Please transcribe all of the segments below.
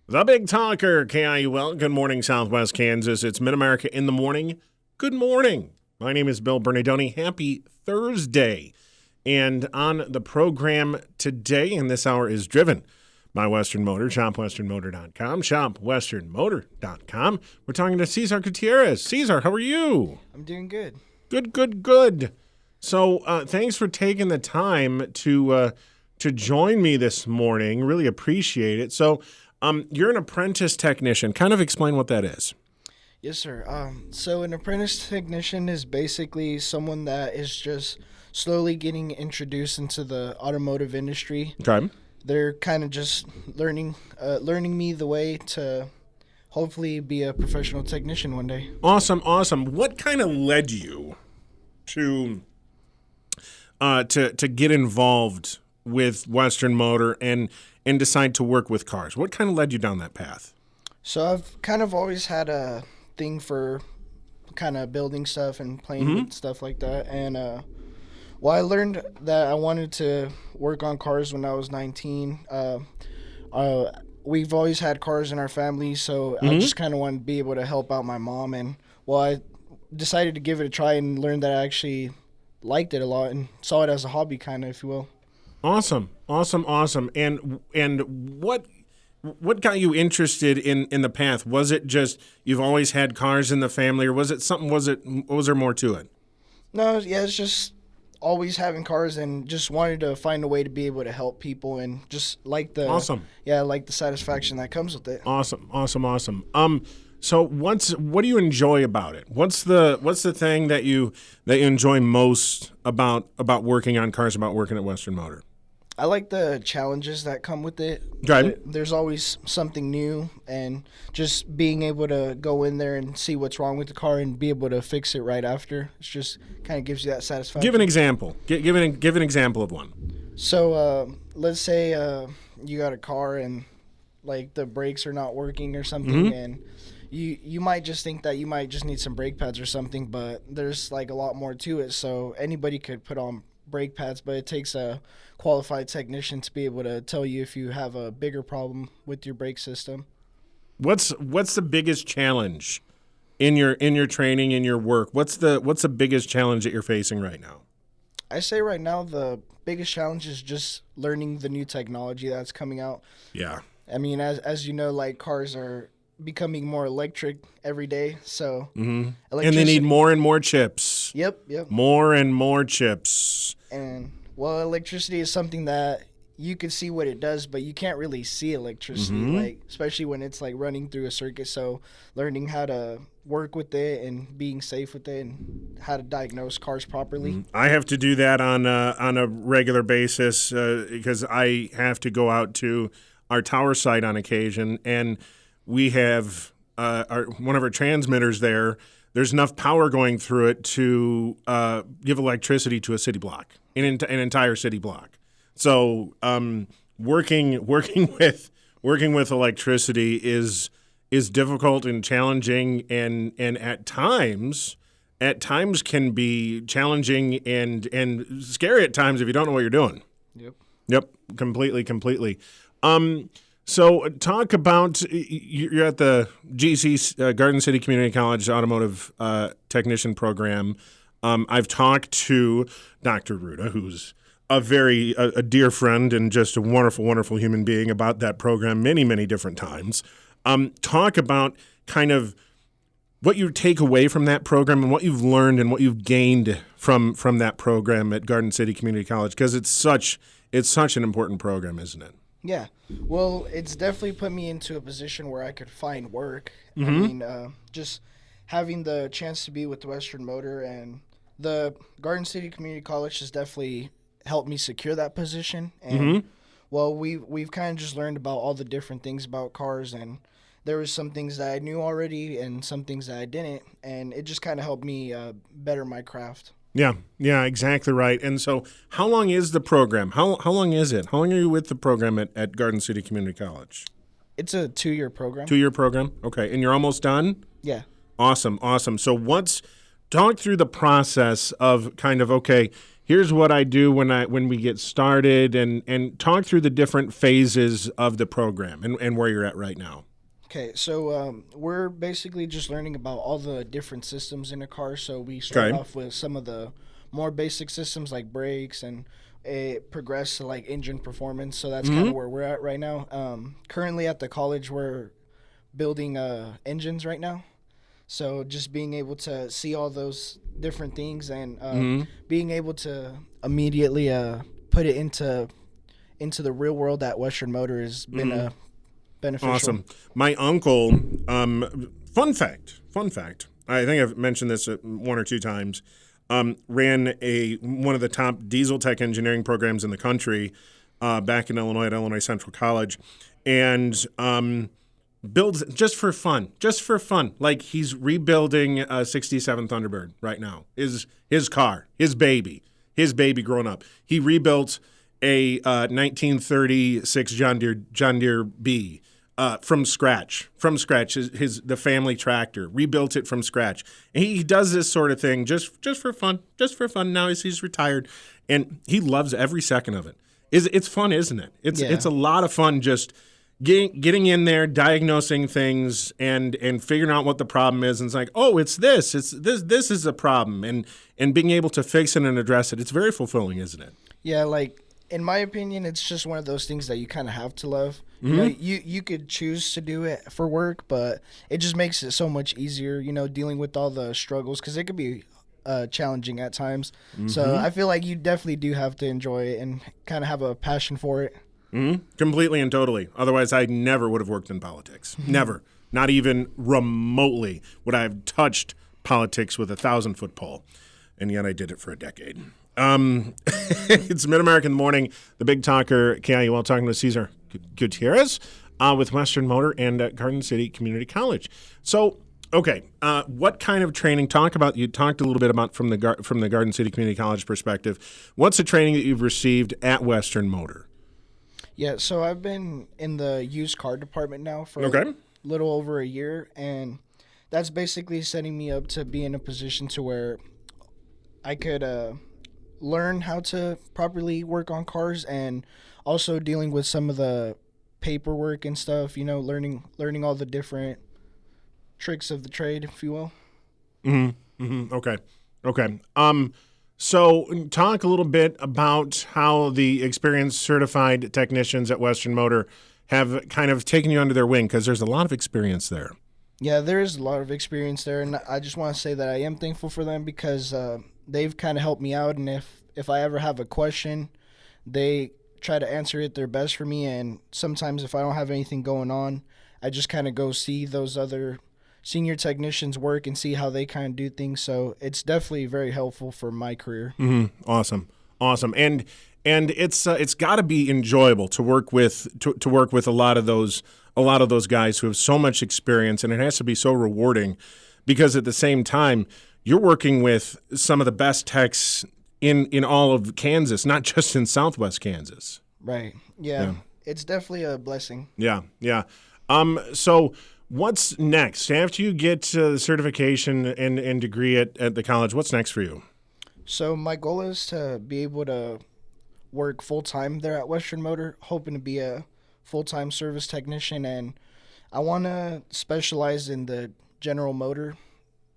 The Big Talker, KIUL. Good morning, Southwest Kansas. It's Mid-America in the morning. Good morning. My name is Bill Bernardoni. Happy Thursday. And on the program today, and this hour is driven by Western Motor, shopwesternmotor.com, shopwesternmotor.com. We're talking to Cesar Gutierrez. Cesar, how are you? I'm doing good. Good. So thanks for taking the time to join me this morning. Really appreciate it. So you're an apprentice technician. Kind of explain what that is. Yes, sir. So an apprentice technician is basically someone that is just slowly getting introduced into the automotive industry. Okay. They're kind of just learning me the way to hopefully be a professional technician one day. Awesome. What kind of led you to get involved with Western Motor and decide to work with cars? What kind of led you down that path? So I've kind of always had a thing for kind of building stuff and playing with stuff like that. And I learned that I wanted to work on cars when I was 19. We've always had cars in our family, so I just kind of wanted to be able to help out my mom. And I decided to give it a try and learned that I actually liked it a lot and saw it as a hobby, kind of, if you will. Awesome. And what got you interested in the path? Was it just you've always had cars in the family, or was it something? Was there more to it? No, yeah, it's just always having cars and just wanted to find a way to be able to help people and just like the like the satisfaction that comes with it. Awesome. So what do you enjoy about it? What's the thing that you enjoy most about working on cars, about working at Western Motor? I like the challenges that come with it. Okay. There's always something new, and just being able to go in there and see what's wrong with the car and be able to fix it right after. It's just kind of gives you that satisfaction. Give an example. Give an example of one. So let's say you got a car and like the brakes are not working or something, and you might just think that you might just need some brake pads or something, but there's like a lot more to it. So anybody could put on brake pads, but it takes a qualified technician to be able to tell you if you have a bigger problem with your brake system. What's the biggest challenge in your training, in your work? What's the biggest challenge that you're facing right now? I say right now the biggest challenge is just learning the new technology that's coming out. Yeah. I mean, as you know, like cars are becoming more electric every day, so and they need more and more chips. Yep. More and more chips. And electricity is something that you can see what it does, but you can't really see electricity, like especially when it's like running through a circuit. So learning how to work with it and being safe with it and how to diagnose cars properly. I have to do that on a regular basis because I have to go out to our tower site on occasion, and we have one of our transmitters there. There's enough power going through it to give electricity to a city block, an entire city block. So working with electricity is difficult and challenging, and at times can be challenging and scary at times if you don't know what you're doing. Yep. Completely. So talk about, you're at the GC, Garden City Community College Automotive Technician Program. I've talked to Dr. Ruda, who's a dear friend and just a wonderful human being, about that program many different times. Talk about kind of what you take away from that program and what you've learned and what you've gained from that program at Garden City Community College, because it's such an important program, isn't it? Yeah. Well, it's definitely put me into a position where I could find work. I mean, just having the chance to be with Western Motor and the Garden City Community College has definitely helped me secure that position. And, we've kind of just learned about all the different things about cars, and there was some things that I knew already and some things that I didn't, and it just kind of helped me better my craft. Yeah, exactly right. And so how long is the program? How long is it? How long are you with the program at Garden City Community College? It's a 2-year program. 2-year program? Okay. And you're almost done? Yeah. Awesome. So talk through the process of kind of, okay, here's what I do when we get started, and talk through the different phases of the program and where you're at right now. Okay, so we're basically just learning about all the different systems in a car. So we start off with some of the more basic systems like brakes, and it progressed to like engine performance. So that's kind of where we're at right now. Currently at the college, we're building engines right now. So just being able to see all those different things, and being able to immediately put it into the real world at Western Motor has been beneficial. Awesome. My uncle, fun fact, I think I've mentioned this one or two times, ran one of the top diesel tech engineering programs in the country back in Illinois at Illinois Central College, and builds just for fun. Like he's rebuilding a 67 Thunderbird right now. His car, his baby growing up. He rebuilt a 1936 John Deere B from scratch. The family tractor, rebuilt it from scratch. And he does this sort of thing just for fun. Now he's retired, and he loves every second of it. It's fun, isn't it? It's a lot of fun just getting in there, diagnosing things, and figuring out what the problem is. And it's like, oh, it's this is a problem, and being able to fix it and address it. It's very fulfilling, isn't it? Yeah, like in my opinion, it's just one of those things that you kind of have to love. You know, you could choose to do it for work, but it just makes it so much easier, dealing with all the struggles, because it could be challenging at times. So I feel like you definitely do have to enjoy it and kind of have a passion for it. Completely and totally. Otherwise, I never would have worked in politics. Never. Not even remotely would I have touched politics with a 1,000-foot pole. And yet I did it for a decade. It's Mid-American Morning, the Big Talker, KIUL, talking to Cesar Gutierrez with Western Motor and Garden City Community College. So, okay, what kind of training? You talked a little bit about from the Garden City Community College perspective. What's the training that you've received at Western Motor? Yeah, so I've been in the used car department now for a little over a year, and that's basically setting me up to be in a position to where I could learn how to properly work on cars, and also dealing with some of the paperwork and stuff, learning all the different tricks of the trade, if you will. Okay. So talk a little bit about how the experienced certified technicians at Western Motor have kind of taken you under their wing, because there's a lot of experience there. Yeah, there is a lot of experience there, and I just want to say that I am thankful for them, because they've kind of helped me out, and if I ever have a question, they try to answer it their best for me, and sometimes if I don't have anything going on, I just kind of go see those other senior technicians work and see how they kind of do things. So it's definitely very helpful for my career. Awesome. And it's got to be enjoyable to work with a lot of those guys who have so much experience, and it has to be so rewarding, because at the same time you're working with some of the best techs in all of Kansas, not just in Southwest Kansas. Right. Yeah. It's definitely a blessing. Yeah. So what's next? After you get the certification and degree at the college, what's next for you? So my goal is to be able to work full-time there at Western Motor, hoping to be a full-time service technician, and I want to specialize in the General Motor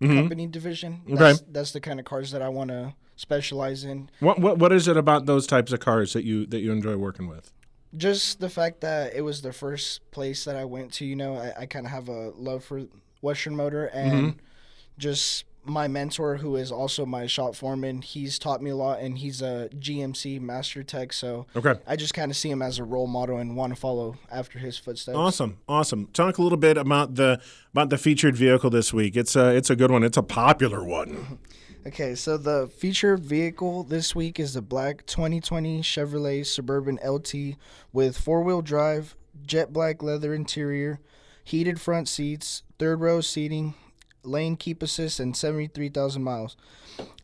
company division. That's the kind of cars that I want to specialize in. What is it about those types of cars that you enjoy working with? Just the fact that it was the first place that I went to, I kind of have a love for Western Motor, and just my mentor, who is also my shop foreman, he's taught me a lot, and he's a GMC master tech, so I just kind of see him as a role model and want to follow after his footsteps. Awesome. Talk a little bit about the featured vehicle this week. It's a good one. It's a popular one. Okay, so the featured vehicle this week is the black 2020 Chevrolet Suburban LT with four-wheel drive, jet black leather interior, heated front seats, third-row seating, lane keep assist, and 73,000 miles.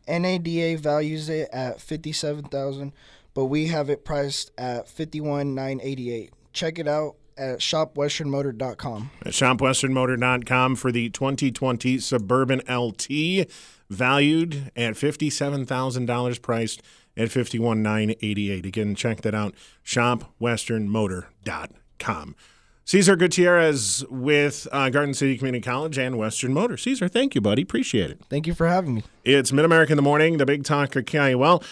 NADA values it at $57,000, but we have it priced at $51,988. Check it out at shopwesternmotor.com. At shopwesternmotor.com for the 2020 Suburban LT, valued at $57,000, priced at 51988. Again, check that out, shopwesternmotor.com. Cesar Gutierrez with Garden City Community College and Western Motor. Cesar, thank you, buddy. Appreciate it. Thank you for having me. It's Mid-America in the Morning, the Big Talk of KIUL.